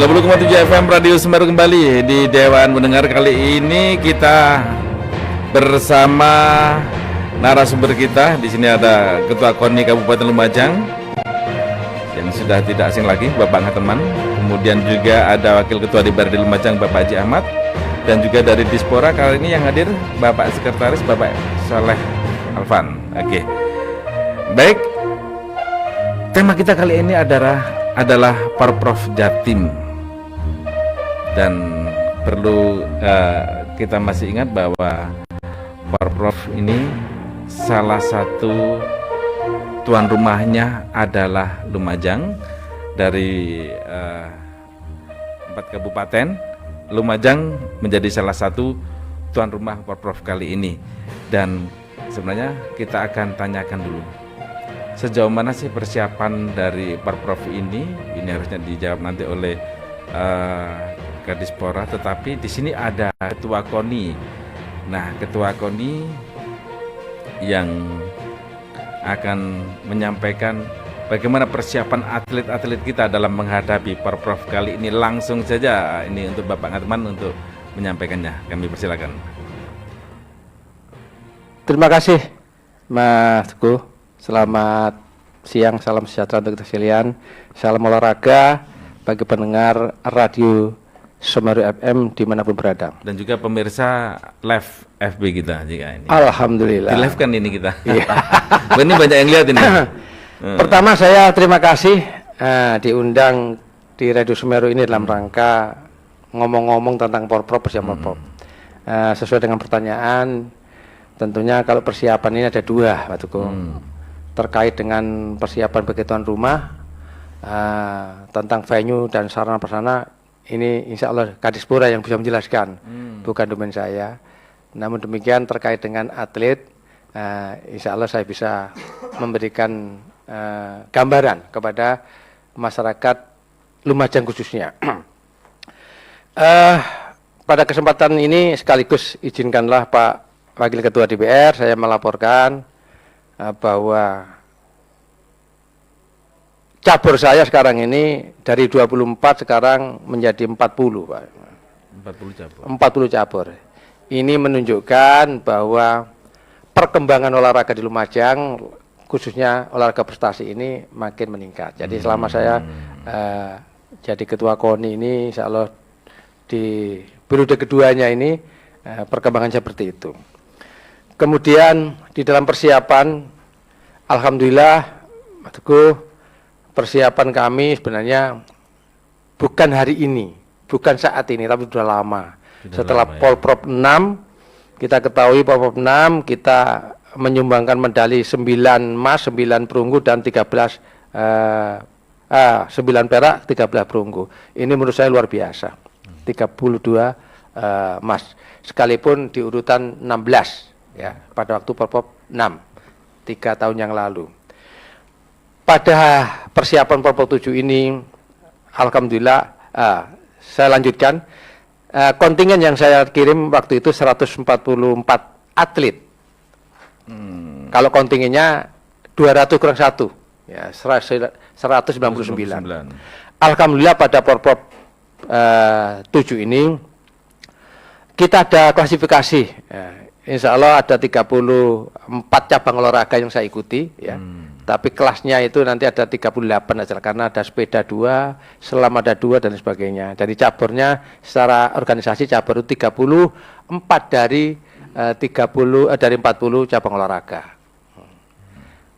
90,7 FM Radio Semeru kembali di Dewan Mendengar. Kali ini kita bersama narasumber kita. Di sini ada Ketua KONI Kabupaten Lumajang yang sudah tidak asing lagi, Bapak Ngateman. Kemudian juga ada Wakil Ketua DPRD Lumajang, Bapak Haji Ahmad. Dan juga dari Dispora kali ini yang hadir Bapak Sekretaris, Bapak Saleh Alvan. Oke. Baik. Tema kita kali ini adalah Porprov Jatim. Dan perlu kita masih ingat bahwa Porprov ini salah satu tuan rumahnya adalah Lumajang. Dari 4 kabupaten, Lumajang menjadi salah satu tuan rumah Porprov kali ini. Dan sebenarnya kita akan tanyakan dulu, sejauh mana sih persiapan dari Porprov ini? Ini harusnya dijawab nanti oleh Kadispora, tetapi di sini ada Ketua KONI. Nah, Ketua KONI yang akan menyampaikan bagaimana persiapan atlet-atlet kita dalam menghadapi Porprov kali ini. Langsung saja ini untuk Bapak Ngateman untuk menyampaikannya. Kami persilakan. Terima kasih, Mas Teguh. Selamat siang, salam sejahtera untuk kita sekalian. Salam olahraga bagi pendengar radio Semeru FM dimanapun berada. Dan juga pemirsa live FB kita jika ini. Alhamdulillah. Di live kan ini kita. Iya. Ini banyak yang lihat ini. Pertama saya terima kasih diundang di Radio Semeru ini dalam rangka ngomong-ngomong tentang Porprov, persiapan Porprov. Sesuai dengan pertanyaan, tentunya kalau persiapan ini ada dua, Pak Tugu. Terkait dengan persiapan bagi tuan rumah, tentang venue dan sarana prasarana, ini insya Allah Kadispora yang bisa menjelaskan, bukan domain saya. Namun demikian terkait dengan atlet, insya Allah saya bisa memberikan gambaran kepada masyarakat Lumajang khususnya. Pada kesempatan ini sekaligus izinkanlah Pak Wakil Ketua DPR saya melaporkan bahwa cabur saya sekarang ini dari 24 sekarang menjadi 40, Pak. 40 cabur. 40 cabur. Ini menunjukkan bahwa perkembangan olahraga di Lumajang, khususnya olahraga prestasi ini makin meningkat. Jadi selama saya jadi Ketua KONI ini, insya Allah di periode keduanya ini perkembangan seperti itu. Kemudian di dalam persiapan, alhamdulillah, Mas Teguh, persiapan kami sebenarnya bukan hari ini, bukan saat ini, tapi sudah lama. Setelah Porprov 6, kita ketahui Porprov 6 kita menyumbangkan medali 9 emas, 9 perunggu dan 9 perak, 13 perunggu. Ini menurut saya luar biasa. 32 emas. Sekalipun di urutan 16 ya, pada waktu Porprov 6 3 tahun yang lalu. Pada persiapan Porprov 7 ini, alhamdulillah, saya lanjutkan. Kontingen yang saya kirim waktu itu 144 atlet. Kalau kontingennya 200 kurang 1, ya 199. Alhamdulillah pada Porprov 7 ini kita ada klasifikasi. Insya Allah ada 34 cabang olahraga yang saya ikuti, ya. Tapi kelasnya itu nanti ada 38 aja karena ada sepeda 2, selam ada 2 dan sebagainya. Jadi caburnya secara organisasi cabur itu 34 dari 40 cabang olahraga.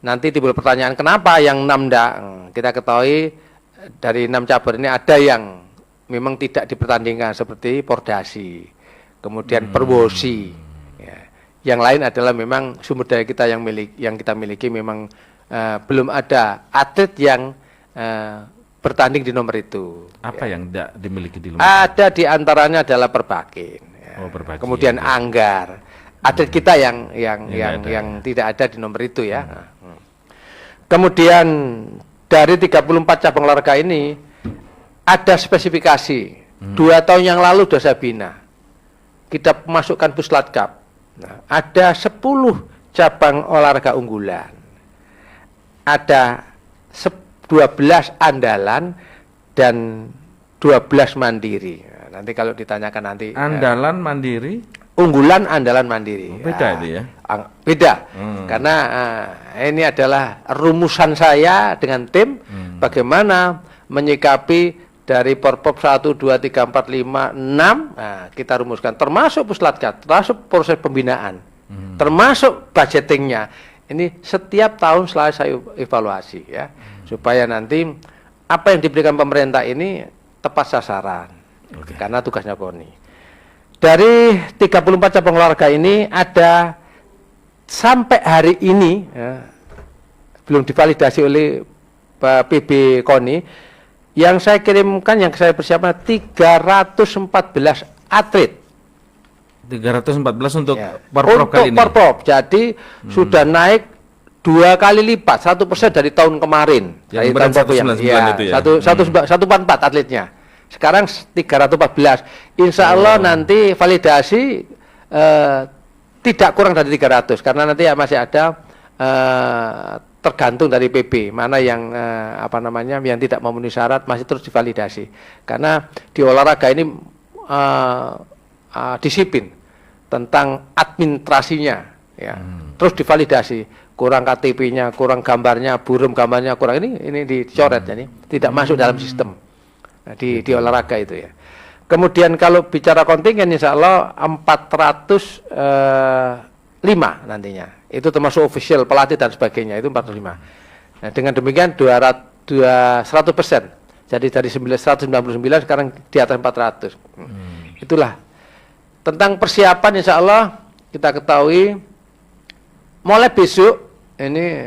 Nanti timbul pertanyaan kenapa yang 6 enggak? Kita ketahui dari 6 cabur ini ada yang memang tidak dipertandingkan seperti Pordasi, kemudian Perwosi. Ya. Yang lain adalah memang sumber daya kita yang kita miliki memang belum ada atlet yang bertanding di nomor itu. Apa yang tidak dimiliki di Lumajang? Ada di antaranya adalah Perbakin, ya. Perbakin, kemudian ya. Anggar. Atlet kita yang tidak ada di nomor itu, ya. Kemudian dari 34 cabang olahraga ini ada spesifikasi. 2 tahun yang lalu sudah saya bina. Kita masukkan Puslat Cup. Nah, ada 10 cabang olahraga unggulan. Ada 12 andalan dan 12 mandiri. Nah, nanti kalau ditanyakan nanti Andalan mandiri. unggulan andalan mandiri. Beda itu ya. Beda. Karena ini adalah rumusan saya dengan tim bagaimana menyikapi dari Porprov 1 2 3 4 5 6. Nah, kita rumuskan termasuk Puslatkat, termasuk proses pembinaan. Termasuk budgetingnya. Ini setiap tahun selalu saya evaluasi ya. Supaya nanti apa yang diberikan pemerintah ini tepat sasaran. Karena tugasnya KONI. Dari 34 cabang olahraga ini ada sampai hari ini ya, belum divalidasi oleh PB KONI yang saya kirimkan, yang saya persiapkan 314 atlet. 314 untuk Ya, Porprov kali ini. Porprov. Jadi sudah naik 2 kali lipat, 1% dari tahun kemarin. Yang dari berat tahun 199 itu ya. 144 atletnya. Sekarang 314. Insya Allah nanti validasi tidak kurang dari 300 karena nanti masih ada tergantung dari PB mana yang yang tidak memenuhi syarat masih terus divalidasi. Karena di olahraga ini disiplin tentang administrasinya ya. Terus divalidasi, kurang KTP-nya, kurang gambarnya, burum gambarnya kurang, ini dicoret jadi tidak masuk dalam sistem. Nah, di olahraga itu ya. Kemudian kalau bicara kontingen insya Allah 405 nantinya. Itu termasuk official, pelatih dan sebagainya, itu 405. Nah, dengan demikian 100%. Jadi dari 199 sekarang di atas 400. Itulah. Tentang persiapan insya Allah kita ketahui mulai besok ini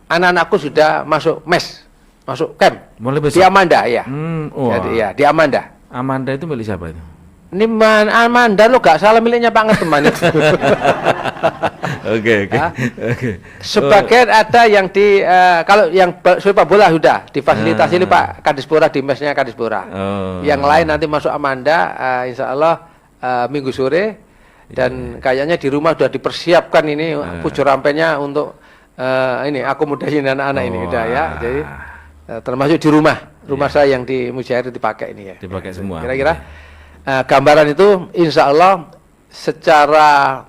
anak-anakku sudah masuk mes. Masuk camp. Mulai besok. Di Amanda ya. Jadi ya di Amanda. Amanda itu milik siapa itu? Ini Amanda lo gak salah miliknya Pak Ngeteman itu. Oke. Sebagian ada yang di kalau yang sepak bola sudah difasilitasi ini Pak Kadispora di mesnya Kadispora. Yang lain nanti masuk Amanda insya Allah minggu sore dan kayaknya di rumah sudah dipersiapkan ini pucuk rampenya untuk ini akomodasi anak-anak ini udah ya. Jadi termasuk di rumah saya yang di Mujair dipakai ini ya. Dipakai semua. Kira-kira gambaran itu insya Allah secara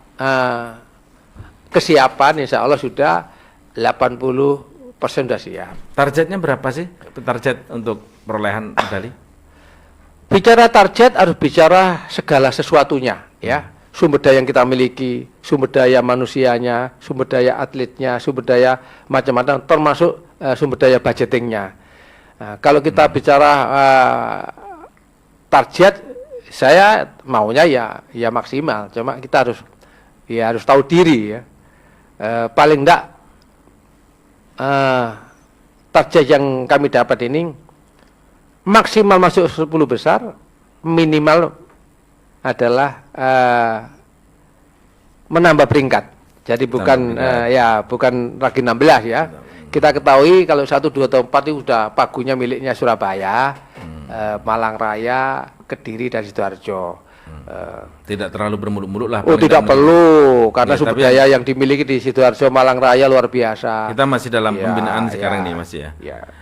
kesiapan insya Allah sudah 80% sudah siap. Targetnya berapa sih? Target untuk perolehan medali? Bicara target harus bicara segala sesuatunya ya. Sumber daya yang kita miliki, sumber daya manusianya, sumber daya atletnya, sumber daya macam-macam termasuk sumber daya budgetingnya. Nah, kalau kita bicara target, saya maunya ya maksimal. Cuma kita harus tahu diri ya. Paling enggak target yang kami dapat ini maksimal masuk 10 besar, minimal adalah menambah peringkat. Jadi bukan bukan lagi 16 ya. Kita ketahui kalau 1, 2, atau 4 itu sudah pagunya miliknya Surabaya, Malang Raya, Kediri dan Sidoarjo. Tidak terlalu bermuluk-muluk lah. Oh tidak perlu, karena sumber daya yang dimiliki di Sidoarjo, Malang Raya luar biasa. Kita masih dalam pembinaan sekarang nih Mas ya.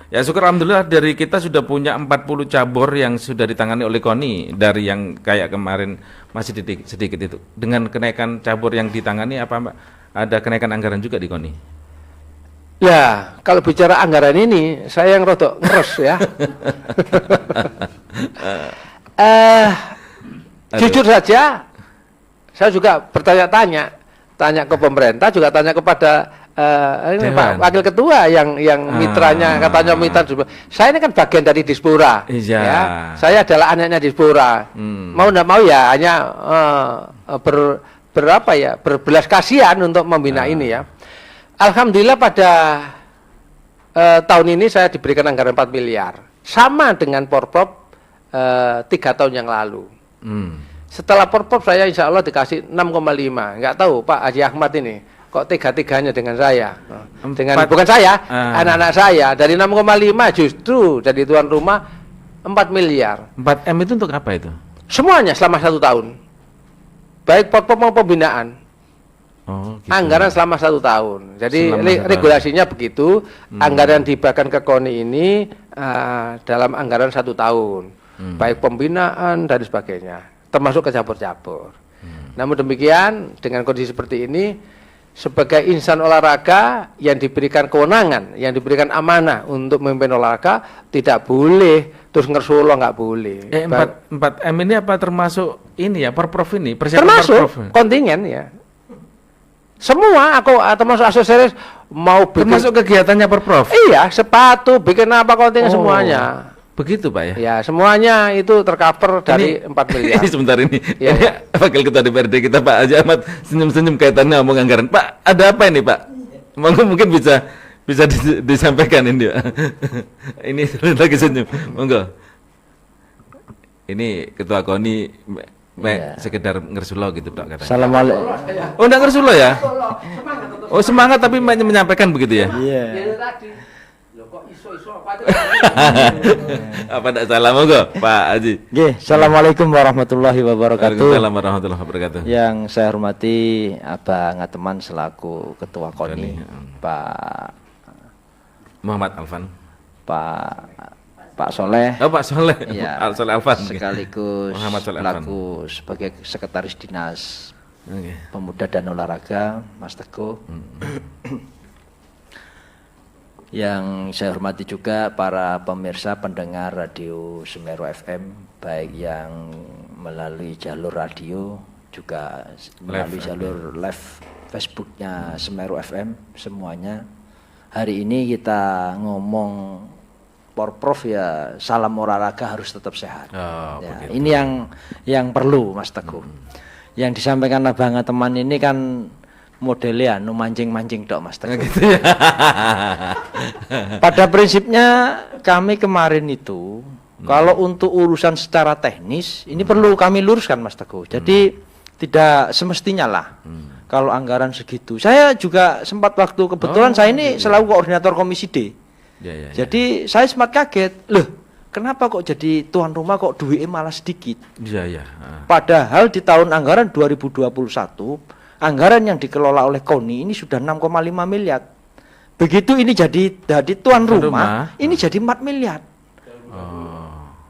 Ya syukur alhamdulillah dari kita sudah punya 40 cabur yang sudah ditangani oleh KONI dari yang kayak kemarin masih sedikit itu. Dengan kenaikan cabur yang ditangani apa Mbak? Ada kenaikan anggaran juga di KONI? Ya, kalau bicara anggaran ini saya yang rodok ngeres ya. Jujur saja, saya juga bertanya-tanya, tanya ke pemerintah, juga tanya kepada ini Pak Wakil Ketua yang mitranya katanya mitra. Saya ini kan bagian dari Dispora, ya. Saya adalah anaknya Dispora. Mau tidak mau ya hanya berbelas kasihan untuk membina ini ya. Alhamdulillah pada tahun ini saya diberikan anggaran 4 miliar, sama dengan Porprov 3 tahun yang lalu. Setelah Porprov saya insya Allah dikasih 6,5. Nggak tahu Pak Haji Ahmad ini kok tiga-tiganya dengan saya, bukan saya, anak-anak saya dari 6,5 justru jadi tuan rumah 4 miliar. 4M itu untuk apa itu? Semuanya selama 1 tahun, baik Porprov maupun pembinaan. Gitu. Anggaran selama 1 tahun. Jadi regulasinya begitu. Anggaran diberikan ke KONI ini dalam anggaran 1 tahun. baik pembinaan dan sebagainya, termasuk ke cabur-cabur. Namun demikian, dengan kondisi seperti ini, sebagai insan olahraga yang diberikan kewenangan, yang diberikan amanah untuk memimpin olahraga, tidak boleh terus ngersulo, nggak boleh. 4M ini apa termasuk ini ya, Perprov ini? Persiapan Termasuk Perprov. kontingen ya. Semua aku termasuk aksesoris mau bikin, Termasuk kegiatannya Perprov. iya, sepatu, bikin apa kontingen semuanya. Begitu Pak ya? Ya, semuanya itu tercover dari 4 miliar. Ini sebentar ini. Iya, Ini Wakil Ketua DPRD kita Pak Haji Ahmad senyum-senyum kaitannya ngomong anggaran. Pak, ada apa ini Pak? Mungkin bisa disampaikan ini Pak. Ini lagi senyum. Monggo. Ini Ketua KONI sekedar ngersulo gitu Pak katanya. Assalamualaikum. Oh, enggak ngersulo ya? Oh, semangat tapi menyampaikan begitu ya? Iya. Apa enggak salah monggo Pak Haji? Nggih, assalamualaikum warahmatullahi wabarakatuh. Waalaikumsalam warahmatullahi wabarakatuh. Yang saya hormati Abang Ngateman selaku Ketua KONI, Pak Muhammad Alfan. Pak Soleh. Oh, Pak Soleh. Iya, Soleh Alfan. sekaligus Muhammad Soleh Alfan. selaku sebagai Sekretaris Dinas Oke. Pemuda dan Olahraga, Mas Teguh. Yang saya hormati juga para pemirsa pendengar radio Semeru FM, baik yang melalui jalur radio juga melalui jalur live Facebooknya Semeru FM semuanya. Hari ini kita ngomong Porprov ya, salam olahraga harus tetap sehat. Oh, Ya, begitu. ini yang perlu Mas Teguh. Yang disampaikan Abang teman ini kan modelnya mancing-mancing dok Mas Teguh. Gitu ya. Pada prinsipnya kami kemarin itu kalau untuk urusan secara teknis ini perlu kami luruskan Mas Teguh. Jadi tidak semestinya lah kalau anggaran segitu. Saya juga sempat waktu kebetulan saya ini selalu koordinator Komisi D. Ya. Jadi saya sempat kaget, loh kenapa kok jadi tuan rumah kok duitnya malah sedikit? Iya. Padahal di tahun anggaran 2021 anggaran yang dikelola oleh KONI ini sudah 6,5 miliar. Begitu ini jadi tuan rumah, ini jadi 4 miliar.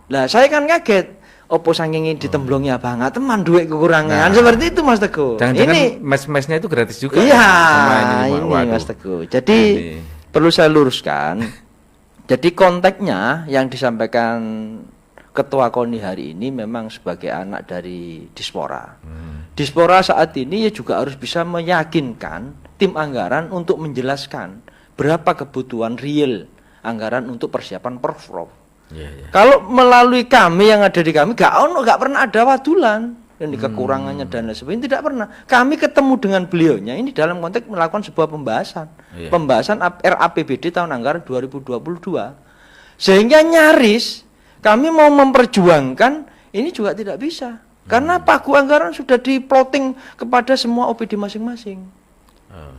Lah saya kan kaget. Opo saking ditemblongnya banget teman duit kekurangan seperti itu Mas Teguh. Jangan-jangan Ini mes-mesnya itu gratis juga. iya, Sama ini Waduh. Mas Teguh. Jadi Ini. perlu saya luruskan. Jadi konteksnya yang disampaikan Ketua KONI hari ini memang sebagai anak dari Dispora. Dispora saat ini ya juga harus bisa meyakinkan tim anggaran untuk menjelaskan berapa kebutuhan real anggaran untuk persiapan Porprov. Iya. Kalau melalui kami yang ada di kami nggak pernah ada wadulan dan kekurangannya dan lain sebagainya tidak pernah. Kami ketemu dengan beliaunya ini dalam konteks melakukan sebuah pembahasan. Iya. Pembahasan RAPBD tahun anggaran 2022. Sehingga nyaris kami mau memperjuangkan ini juga tidak bisa. Karena pagu anggaran sudah diploting kepada semua OPD masing-masing.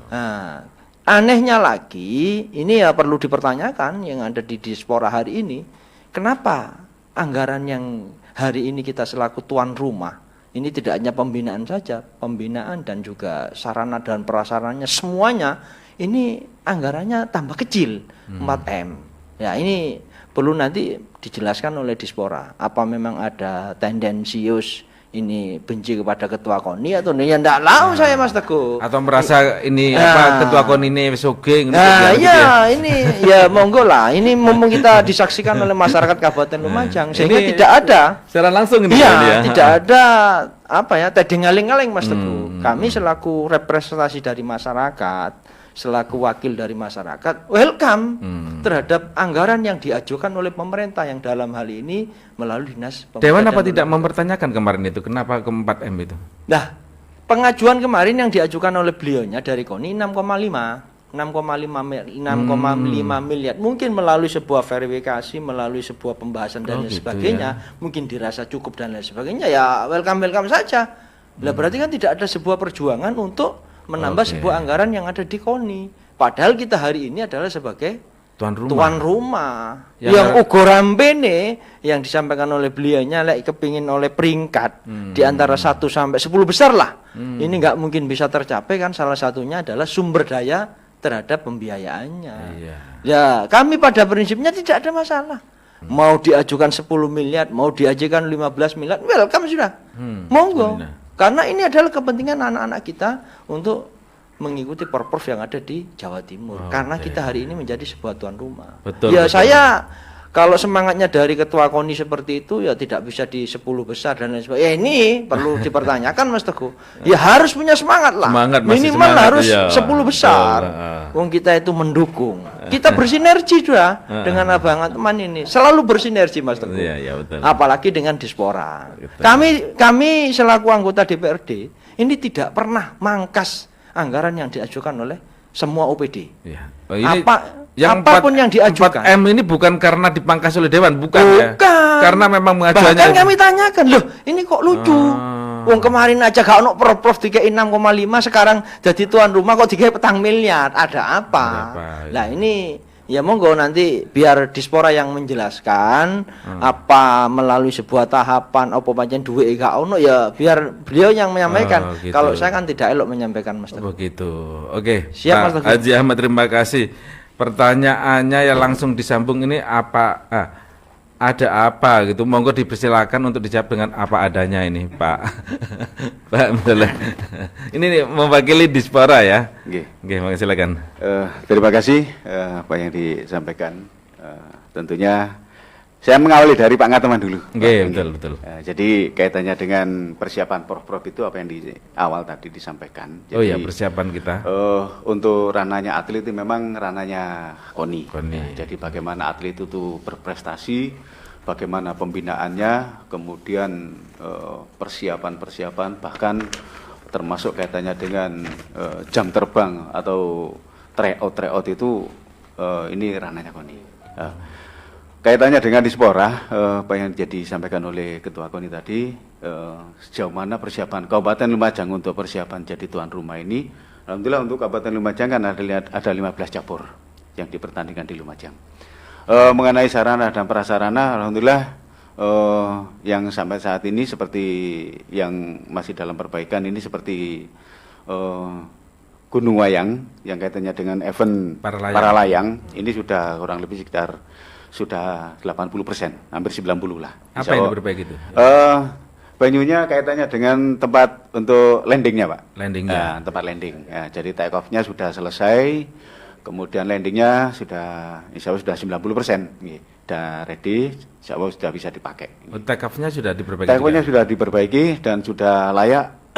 Nah, anehnya lagi, ini ya perlu dipertanyakan yang ada di Dispora hari ini. Kenapa anggaran yang hari ini kita selaku tuan rumah ini tidak hanya pembinaan saja, pembinaan dan juga sarana dan prasarannya semuanya ini anggarannya tambah kecil 4M. Ya ini perlu nanti dijelaskan oleh Dispora. Apa memang ada tendensius ini benci kepada Ketua KONI atau ya enggak tahu saya Mas Teguh. Atau merasa ini apa Ketua KONI ini soge gitu Nah, gitu iya ini ya monggo lah. Ini mumpung kita disaksikan oleh masyarakat Kabupaten Lumajang sehingga Ini tidak ada secara langsung ini iya, Pak, ya. tidak ada apa ya tedeng aling-aling Mas Teguh. Kami selaku representasi dari masyarakat, selaku wakil dari masyarakat, welcome terhadap anggaran yang diajukan oleh pemerintah yang dalam hal ini melalui Dinas Pemuda Dewan apa dan tidak Olahraga. mempertanyakan kemarin itu kenapa ke 4M itu? Nah, pengajuan kemarin yang diajukan oleh beliaunya dari KONI 6,5 miliar. Mungkin melalui sebuah verifikasi, melalui sebuah pembahasan dan lain gitu sebagainya, mungkin dirasa cukup dan lain sebagainya. Ya welcome saja. Lah berarti kan tidak ada sebuah perjuangan untuk menambah sebuah anggaran yang ada di KONI. Padahal kita hari ini adalah sebagai tuan rumah yang ugorampene yang disampaikan oleh beliaunya kepingin oleh peringkat di antara 1 sampai 10 besar lah. Ini nggak mungkin bisa tercapai kan, salah satunya adalah sumber daya terhadap pembiayaannya. Iya. Ya kami pada prinsipnya tidak ada masalah. Mau diajukan 10 miliar, mau diajukan 15 miliar, welcome sudah. Monggo. Alhamdulillah. Karena ini adalah kepentingan anak-anak kita untuk mengikuti Porprov yang ada di Jawa Timur. Karena kita hari ini menjadi sebuah tuan rumah. Betul, Ya betul. saya kalau semangatnya dari Ketua KONI seperti itu ya tidak bisa di 10 besar dan lain sebagainya. Ya ini perlu dipertanyakan Mas Teguh. Ya harus punya semangat lah. Semangat, masih Minimal semangat, harus iya. 10 besar. Betul, Wong kita itu mendukung. Kita bersinergi juga dengan Abang teman ini. Selalu bersinergi Mas Teguh. Iya, iya, betul. Apalagi dengan Dispora. Betul. Kami selaku anggota DPRD ini tidak pernah mangkas anggaran yang diajukan oleh semua OPD. Ya. Apapun yang diajukan. 4M ini bukan karena dipangkas oleh Dewan, bukan ya. Bukan. Karena memang pengajuannya. Bahkan kami tanyakan, loh ini kok lucu. Wong kemarin aja gak ono Porprov dikei 6,5, sekarang jadi tuan rumah kok dikei 4 miliar. Ada apa? Nah ini ya monggo nanti biar Dispora yang menjelaskan apa melalui sebuah tahapan apa pancen duwe gak ono ya biar beliau yang menyampaikan. Oh, gitu. Kalau saya kan tidak elok menyampaikan Mas Teguh. Begitu. Oke. Siap, Mas Pak Teguh. Haji Ahmad, terima kasih. Pertanyaannya ya langsung disambung ini apa? Ada apa gitu? Monggo dipersilakan untuk dijawab dengan apa adanya ini, Pak. Pak, betul. Ini nih, mewakili Dispora ya. Nggih. Oke, monggo silakan. Terima kasih apa yang disampaikan. Tentunya saya mengawali dari Pak Ngateman dulu. Oke, Pak. betul. Jadi kaitannya dengan persiapan Porprov itu apa yang di awal tadi disampaikan. Jadi, Oh ya, persiapan kita. untuk ranahnya atlet itu memang ranahnya KONI. KONI. Nah, jadi bagaimana atlet itu berprestasi, bagaimana pembinaannya, kemudian persiapan bahkan termasuk kaitannya dengan jam terbang atau tryout itu ini ranahnya KONI. Kaitannya dengan Dispora, apa yang jadi disampaikan oleh Ketua KONI tadi, sejauh mana persiapan Kabupaten Lumajang untuk persiapan jadi tuan rumah ini. Alhamdulillah untuk Kabupaten Lumajang kan ada 15 cabur yang dipertandingkan di Lumajang. Mengenai sarana dan prasarana, alhamdulillah yang sampai saat ini seperti yang masih dalam perbaikan ini seperti Gunung Wayang yang kaitannya dengan event para layang ini sudah kurang lebih sekitar sudah 80%, hampir 90 lah. Apa yang diperbaiki itu? Venuenya kaitannya dengan tempat untuk landingnya, Pak. Landingnya. Tempat landing. Ya, jadi take off-nya sudah selesai, kemudian landingnya sudah, insya Allah sudah 90%. Sudah ready, insya Allah sudah bisa dipakai. Take off-nya sudah diperbaiki. Take off-nya sudah diperbaiki dan sudah layak.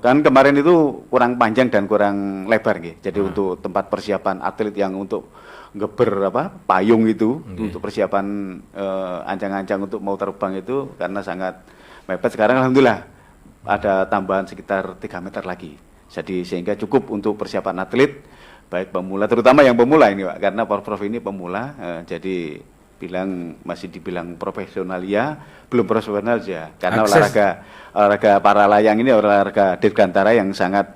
Kan kemarin itu kurang panjang dan kurang lebar, jadi untuk tempat persiapan atlet yang untuk ngeber payung itu untuk persiapan ancang-ancang untuk mau terbang itu karena sangat mepet. Sekarang alhamdulillah ada tambahan sekitar 3 meter lagi. Jadi sehingga cukup untuk persiapan atlet baik pemula, terutama yang pemula ini, Pak, karena Porprov ini pemula, jadi masih dibilang profesional ya, belum profesional ya. Karena olahraga para layang ini olahraga dirgantara yang sangat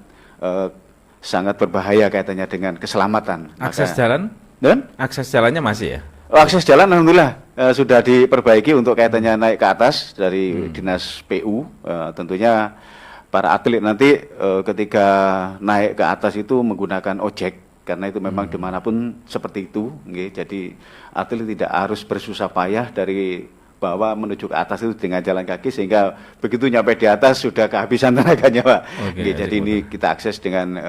berbahaya kaitannya dengan keselamatan. Akses jalan? Dan akses jalannya masih ya? Akses jalan alhamdulillah sudah diperbaiki untuk kaitannya naik ke atas dari Dinas PU. Tentunya para atlet nanti ketika naik ke atas itu menggunakan ojek karena itu memang dimanapun seperti itu. Jadi atlet tidak harus bersusah payah dari bawah menuju ke atas itu dengan jalan kaki sehingga begitu nyampe di atas sudah kehabisan tenaganya, Pak. Jadi ini kita akses dengan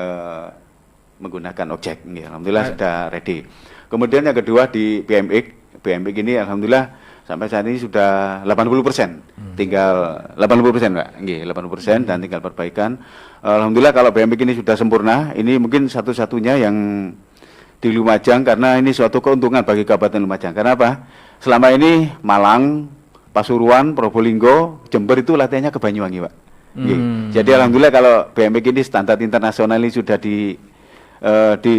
menggunakan ojek. Alhamdulillah sudah ready. Kemudian yang kedua di BMX ini alhamdulillah sampai saat ini sudah 80%. Tinggal 80%, Pak. 80% dan tinggal perbaikan. Alhamdulillah kalau BMX ini sudah sempurna, ini mungkin satu-satunya yang di Lumajang karena ini suatu keuntungan bagi Kabupaten Lumajang. Karena apa? Selama ini Malang, Pasuruan, Probolinggo, Jember itu latihannya ke Banyuwangi, Pak. Jadi alhamdulillah kalau BMX ini standar internasional ini sudah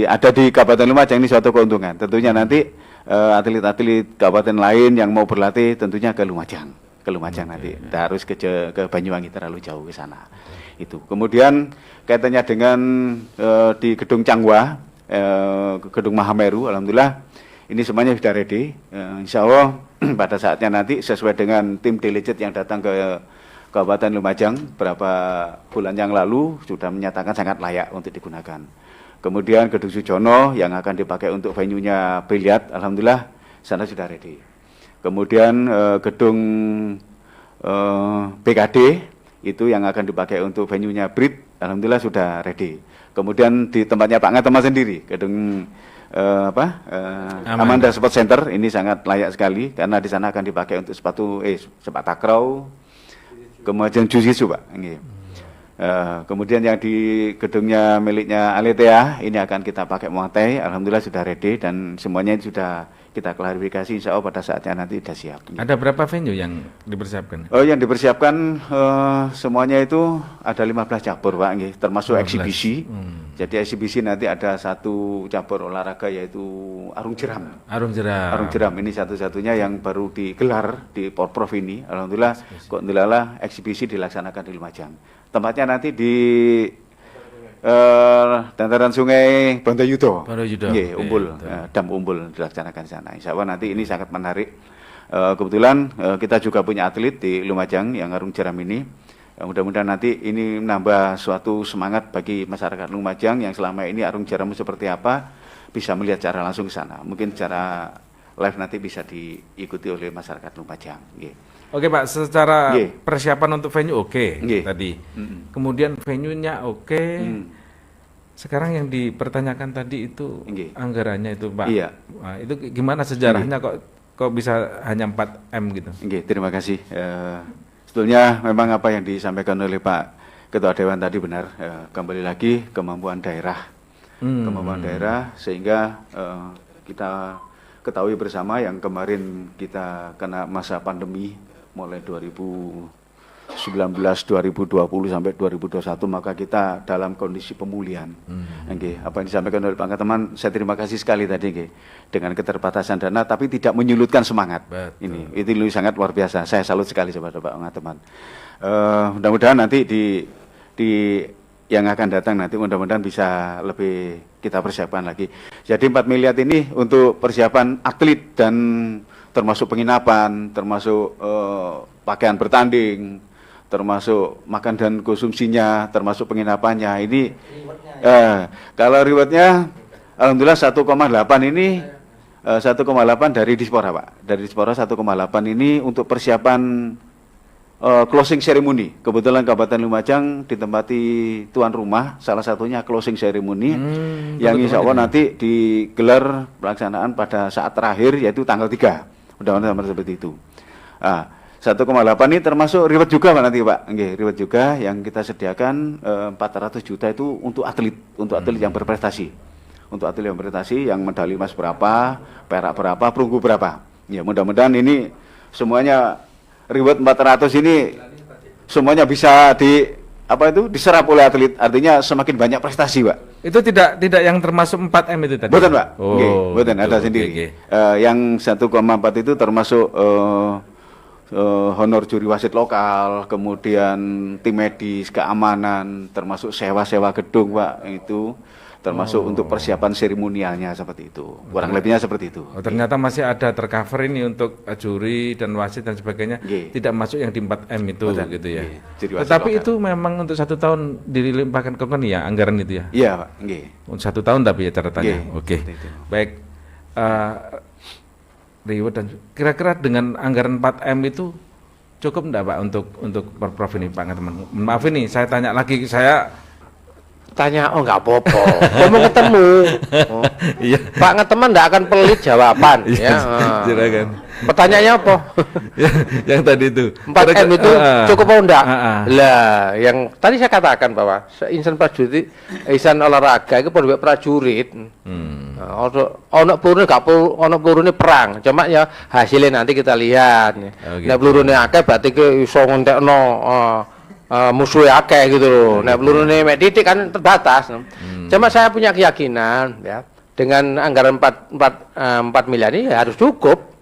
ada di Kabupaten Lumajang, ini suatu keuntungan. Tentunya nanti atlet-atlet kabupaten lain yang mau berlatih tentunya ke Lumajang nanti. Tidak harus ke Banyuwangi terlalu jauh ke sana. Itu. Kemudian kaitannya dengan di Gedung Cangwa, Gedung Mahameru, alhamdulillah ini semuanya sudah ready. Insya Allah pada saatnya nanti sesuai dengan tim delegate yang datang ke Kabupaten Lumajang beberapa bulan yang lalu sudah menyatakan sangat layak untuk digunakan. Kemudian Gedung Sujono yang akan dipakai untuk venue-nya biliar, alhamdulillah sana sudah ready. Kemudian gedung BKD itu yang akan dipakai untuk venue-nya BRIT, alhamdulillah sudah ready. Kemudian di tempatnya Pak Ngateman sendiri, gedung Amanda Sport Center ini sangat layak sekali karena di sana akan dipakai untuk sepak takraw, kemudian jiu-jitsu Pak. Kemudian yang di gedungnya miliknya Aletea ini akan kita pakai Muay Thai, alhamdulillah sudah ready dan semuanya sudah kita klarifikasi, insya Allah pada saatnya nanti sudah siap. Ada berapa venue yang dipersiapkan? Yang dipersiapkan semuanya itu ada 15 cabur Pak, termasuk 15. eksibisi. Jadi eksibisi nanti ada satu cabur olahraga yaitu arung jeram. Arung jeram. Arung jeram ini satu-satunya yang baru digelar di Porprov ini. Alhamdulillah eksibisi dilaksanakan di Lumajang. Tempatnya nanti di Dantaran Sungai Bantayudo. Umbul, Dam Umbul dilaksanakan di sana. Insya Allah nanti ini sangat menarik. Kebetulan kita juga punya atlet di Lumajang yang arung jeram ini. Mudah-mudahan nanti ini menambah suatu semangat bagi masyarakat Lumajang yang selama ini arung jeram seperti apa bisa melihat secara langsung ke sana. Mungkin secara live nanti bisa diikuti oleh masyarakat Lumajang. Oke Pak, secara persiapan untuk venue tadi. Kemudian venue-nya Sekarang yang dipertanyakan tadi itu anggarannya itu Pak. Iya. Nah, itu gimana sejarahnya kok bisa hanya 4M gitu? Terima kasih. Sebetulnya memang apa yang disampaikan oleh Pak Ketua Dewan tadi benar. Kembali lagi kemampuan daerah. Kemampuan daerah sehingga kita ketahui bersama yang kemarin kita kena masa pandemi mulai 2019, 2020 sampai 2021, maka kita dalam kondisi pemulihan. Apa yang disampaikan oleh Pak Ngateman, saya terima kasih sekali tadi dengan keterbatasan dana, tapi tidak menyulitkan semangat. Itu sangat luar biasa. Saya salut sekali kepada Pak Ngateman. Mudah-mudahan nanti di yang akan datang nanti mudah-mudahan bisa lebih kita persiapkan lagi. Jadi 4 miliar ini untuk persiapan atlet dan termasuk penginapan, termasuk pakaian bertanding, termasuk makan dan konsumsinya, termasuk penginapannya. Ini kalau rewardnya alhamdulillah 1,8 ini 1,8 dari Dispora Pak. Dari Dispora 1,8 ini untuk persiapan closing ceremony. Kebetulan Kabupaten Lumajang ditempati tuan rumah, salah satunya closing ceremony yang insya Allah nanti digelar pelaksanaan pada saat terakhir yaitu tanggal 3. Mudah-mudahan seperti itu. 1,8 ini termasuk reward juga Pak nanti Pak. Reward juga yang kita sediakan 400 juta itu untuk atlet yang berprestasi. Untuk atlet yang berprestasi yang medali emas berapa, perak berapa, perunggu berapa. Ya mudah-mudahan ini semuanya reward 400 ini semuanya bisa diserap oleh atlet, artinya semakin banyak prestasi Pak. Itu tidak yang termasuk 4M itu tadi? Betul Pak, betul ada sendiri. Yang 1,4 itu termasuk honor juri wasit lokal, kemudian tim medis, keamanan, termasuk sewa-sewa gedung Pak, itu termasuk untuk persiapan seremonialnya seperti itu. Kurang lebihnya seperti itu. Ternyata masih ada tercover ini untuk juri dan wasit dan sebagainya. Tidak masuk yang di 4M itu gitu ya. Tetapi lokal. Itu memang untuk 1 tahun dilimpahkan ke KONI ya anggaran itu ya? Iya Pak. Untuk 1 tahun tapi ya catatannya. Baik. Reward dan kira-kira dengan anggaran 4M itu cukup enggak Pak untuk Porprov ini Pak Ngateman? Maaf ini saya tanya lagi, nggak apa-apa. Saya mau ketemu. Pak Ngateman nggak akan pelit jawaban. Pertanyaannya apa? Yang tadi itu 4M itu cukup apa enggak? Lah, yang tadi saya katakan bahwa insan prajurit, insan olahraga itu perlu prajurit. Ono peluru gak ono pelurune perang. Cuma ya hasilnya nanti kita lihat. Nek pelurune akeh berarti ke iso ngentekno musuhnya akeh gitu loh. Nek pelurune mek titik kan terbatas. Cuma saya punya keyakinan ya dengan anggaran 4 miliar ini ya harus cukup.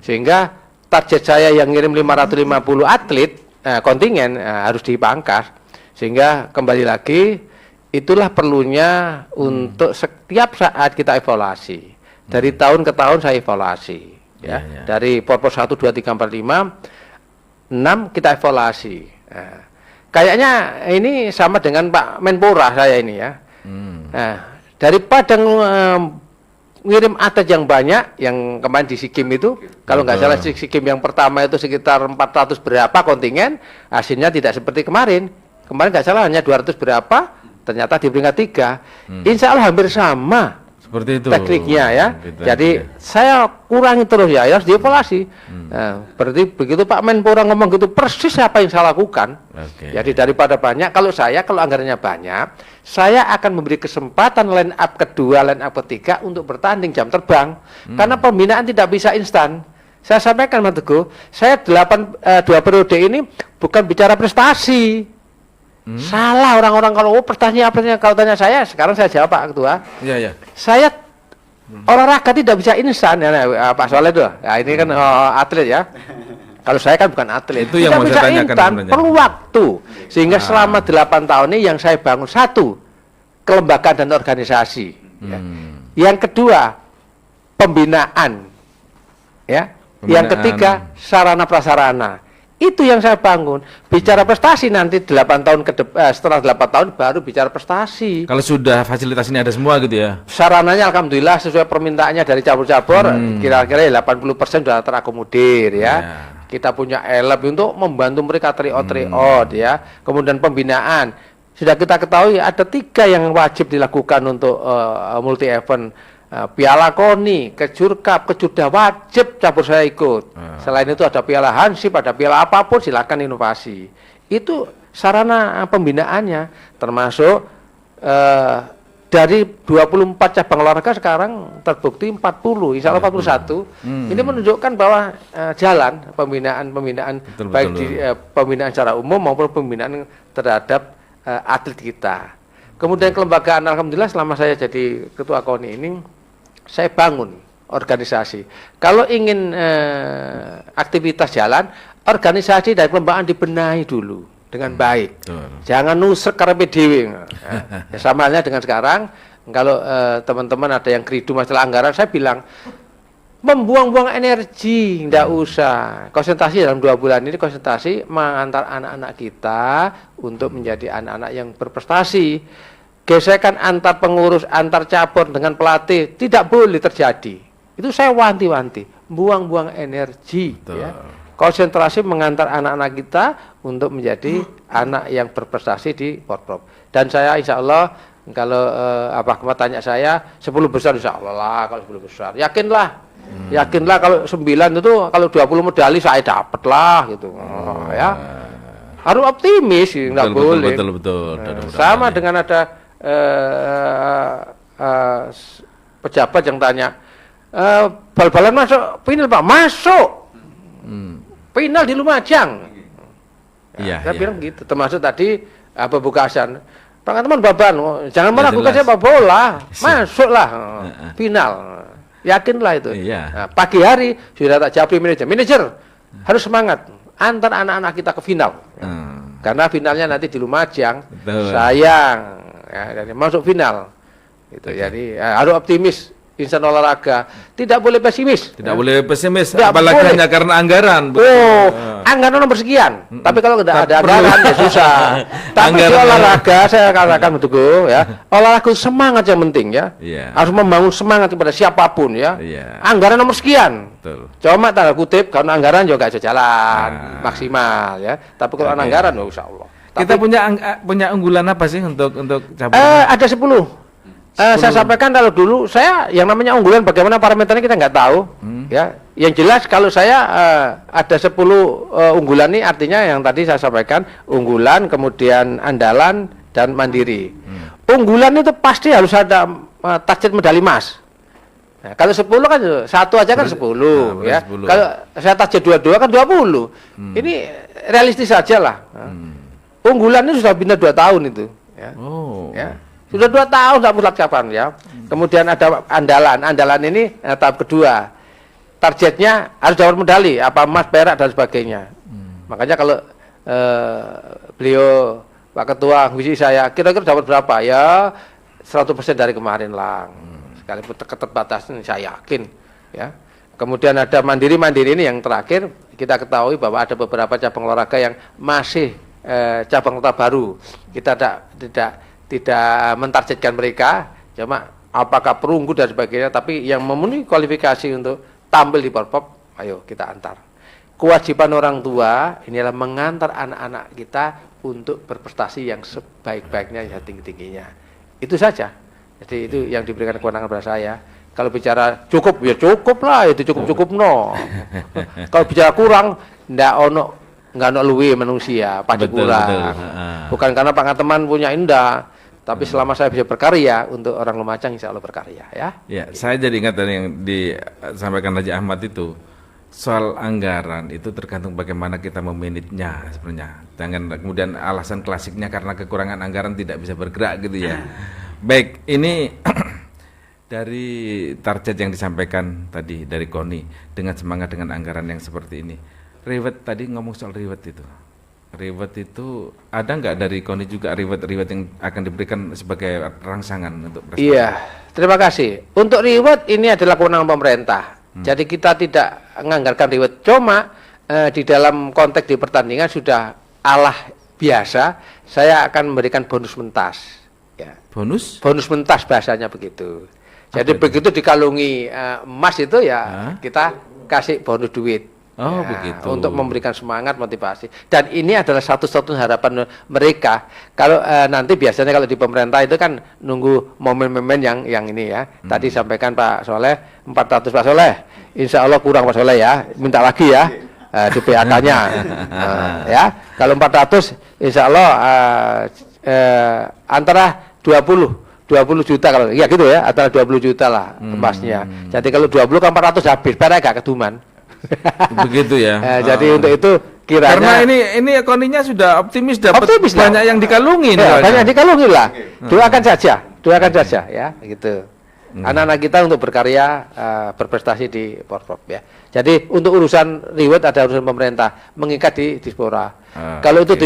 Sehingga target saya yang ngirim 550 atlet kontingen harus dipangkas. Sehingga kembali lagi itulah perlunya untuk setiap saat kita evaluasi. Dari tahun ke tahun saya evaluasi ya. Dari Porprov 1 2 3 4 5 6 kita evaluasi. Kayaknya ini sama dengan Pak Menpora saya ini ya. Daripada ngirim atlet yang banyak, yang kemarin di SEA Games itu, kalau nggak salah SEA Games yang pertama itu sekitar 400 berapa kontingen, hasilnya tidak seperti kemarin. Kemarin nggak salah hanya 200 berapa, ternyata di peringkat 3. Insya Allah hampir sama Seperti itu. tekniknya ya. Gitu, Jadi ya. saya kurangi terus ya, harus dievaluasi. Nah, berarti begitu Pak Menpora ngomong gitu, persis apa yang saya lakukan. Oke. Jadi daripada banyak, kalau anggarannya banyak, saya akan memberi kesempatan line up kedua, line up ketiga untuk bertanding jam terbang. Karena pembinaan tidak bisa instan. Saya sampaikan Mas Teguh, saya 2 periode ini bukan bicara prestasi. Salah orang-orang kalau pertanyaan kalau tanya saya, sekarang saya jawab Pak Ketua. Iya, iya. Saya olahraga tidak bisa instan ya, Pak Soleh itu. Ya, ini kan atlet ya. Kalau saya kan bukan atlet. Itu yang Tidak mau bisa saya tanyakan instan, sebenarnya. perlu waktu. Sehingga selama 8 tahun ini yang saya bangun, satu, kelembagaan dan organisasi. Ya. Yang kedua, pembinaan. Ya. Yang ketiga, sarana prasarana. Itu yang saya bangun. Bicara prestasi nanti 8 tahun setelah 8 tahun baru bicara prestasi. Kalau sudah fasilitas ini ada semua gitu ya. Sarananya alhamdulillah sesuai permintaannya dari cabur-cabur, kira-kira 80% sudah terakomodir ya. Kita punya elab untuk membantu mereka tryout ya. Kemudian pembinaan. Sudah kita ketahui ada 3 yang wajib dilakukan untuk multi event. Piala KONI, Kejur Cup, Kejurda wajib cabur saya ikut. Selain itu ada Piala Hansip, ada piala apapun silakan inovasi. Itu sarana pembinaannya, termasuk dari 24 cabang olahraga sekarang terbukti 40, insya Allah 41. Ini menunjukkan bahwa jalan pembinaan baik di pembinaan secara umum maupun pembinaan terhadap atlet kita. Kemudian kelembagaan, alhamdulillah selama saya jadi ketua KONI ini saya bangun organisasi. Kalau ingin aktivitas jalan, organisasi dan kelembagaan dibenahi dulu dengan baik. Jangan nusrek karena PDW. Ya, sama halnya dengan sekarang, kalau teman-teman ada yang keridu masalah anggaran, saya bilang membuang-buang energi, tidak usah. Konsentrasi dalam 2 bulan ini, konsentrasi mengantar anak-anak kita untuk menjadi anak-anak yang berprestasi. Gesekan antar pengurus, antar cabur dengan pelatih tidak boleh terjadi. Itu saya wanti-wanti, buang-buang energi. Ya. Konsentrasi mengantar anak-anak kita untuk menjadi anak yang berprestasi di Porprov. Dan saya insya Allah, kalau Abah Kemat tanya saya, 10 besar insya Allah lah, kalau 10 besar. Yakinlah kalau 9 itu, kalau 20 medali saya dapat lah gitu. Ya. Harus optimis, nggak boleh. Betul. Sama dengan ada pejabat yang tanya, bal-balan masuk final Pak, masuk final di Lumajang. Saya bilang gitu, termasuk tadi apa bukasan teman-teman baban, jangan meragukan sepak bola, masuklah final, yakinlah itu. Nah, pagi hari sudah tak jawab manajer harus semangat antar anak-anak kita ke final, karena finalnya nanti di Lumajang. Sayang ya, dan masuk final itu. Jadi harus optimis, insan olahraga tidak boleh pesimis. Tidak boleh pesimis, Tidak apalagi boleh. hanya karena anggaran. Anggaran nomor sekian, tapi kalau tidak ada anggaran ya susah. Tapi di olahraga saya katakan betul ya, olahraga semangat yang penting ya. Harus membangun semangat kepada siapapun ya. Anggaran nomor sekian. Cuma tanda kutip karena anggaran juga bisa jalan maksimal ya. Tapi kalau anggaran insya Allah. Kita punya unggulan apa sih untuk cabur? Ada 10. Saya sampaikan kalau dulu saya yang namanya unggulan bagaimana parameternya kita nggak tahu. Ya, yang jelas kalau saya ada 10 unggulan ini artinya yang tadi saya sampaikan unggulan, kemudian andalan dan mandiri. Unggulan itu pasti harus ada target medali emas. Nah, kalau 10 kan satu aja kan 10 ya. 10. Kalau saya target 22 kan 20. Ini realistis saja lah. Unggulan ini sudah bina 2 tahun itu ya. Ya. Sudah 2 tahun tidak pulang cabang ya. Kemudian ada andalan ini tahap kedua. Targetnya harus dapat medali, apa emas, perak dan sebagainya. Makanya kalau beliau Pak Ketua ngisi saya, kira-kira dapat berapa ya? 100% dari kemarin lah. Sekalipun keterbatasan saya yakin ya. Kemudian ada mandiri ini yang terakhir, kita ketahui bahwa ada beberapa cabang olahraga yang masih cabang kota baru. Kita tidak mentargetkan mereka, cuma apakah perunggu dan sebagainya, tapi yang memenuhi kualifikasi untuk tampil di Porprov, ayo kita antar. Kewajiban orang tua inilah mengantar anak-anak kita untuk berprestasi yang sebaik-baiknya, yang tinggi-tingginya. Itu saja. Jadi itu yang diberikan kewenangan pada saya. Kalau bicara cukup, ya cukup lah, itu cukup-cukup no. Kalau bicara kurang, nggak ono luwe manusia, pasti Betul, kurang. betul. Bukan karena Pak Teman punya indah, tapi selama saya bisa berkarya untuk orang Lumajang, insya Allah berkarya ya. Ya, saya jadi ingat dari yang disampaikan Haji Ahmad itu. Soal anggaran itu tergantung bagaimana kita memanagenya sebenarnya. Jangan kemudian alasan klasiknya karena kekurangan anggaran tidak bisa bergerak gitu ya. Baik, ini dari target yang disampaikan tadi dari KONI dengan semangat dengan anggaran yang seperti ini. Reward tadi ngomong soal reward itu. Reward itu ada nggak dari KONI juga reward yang akan diberikan sebagai rangsangan untuk prestasi? Iya, terima kasih. Untuk reward ini adalah kewenangan pemerintah. Jadi kita tidak menganggarkan reward. Cuma di dalam konteks di pertandingan sudah alah biasa, saya akan memberikan bonus mentas. Ya. Bonus? Bonus mentas bahasanya begitu. Jadi begitu dikalungi emas itu ya kita kasih bonus duit. Oh ya, begitu. Untuk memberikan semangat, motivasi. Dan ini adalah satu-satunya harapan mereka. Kalau nanti biasanya kalau di pemerintah itu kan nunggu momen-momen yang ini ya. Tadi sampaikan Pak Soleh 400 Pak Soleh. Insya Allah kurang Pak Soleh ya. Minta lagi ya di PHK-nya. Ya. Kalau 400 Insya Allah antara 20 juta kalau ya gitu ya, antara 20 juta lah emasnya. Jadi kalau 20 kan 400 habis, padahal gak keduman. Begitu ya. Jadi untuk itu kiranya karena ini KONI-nya sudah optimis dapat optimis banyak yang dikalungin. ya, banyak dikalungin lah. Doakan saja ya gitu. Anak-anak kita untuk berkarya berprestasi di Porprov ya. Jadi untuk urusan reward ada urusan pemerintah mengikat di Dispora. Kalau itu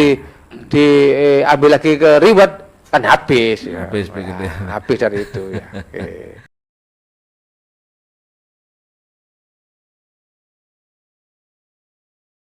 diambil lagi ke reward kan habis Habis begitu ya. Habis dari itu ya.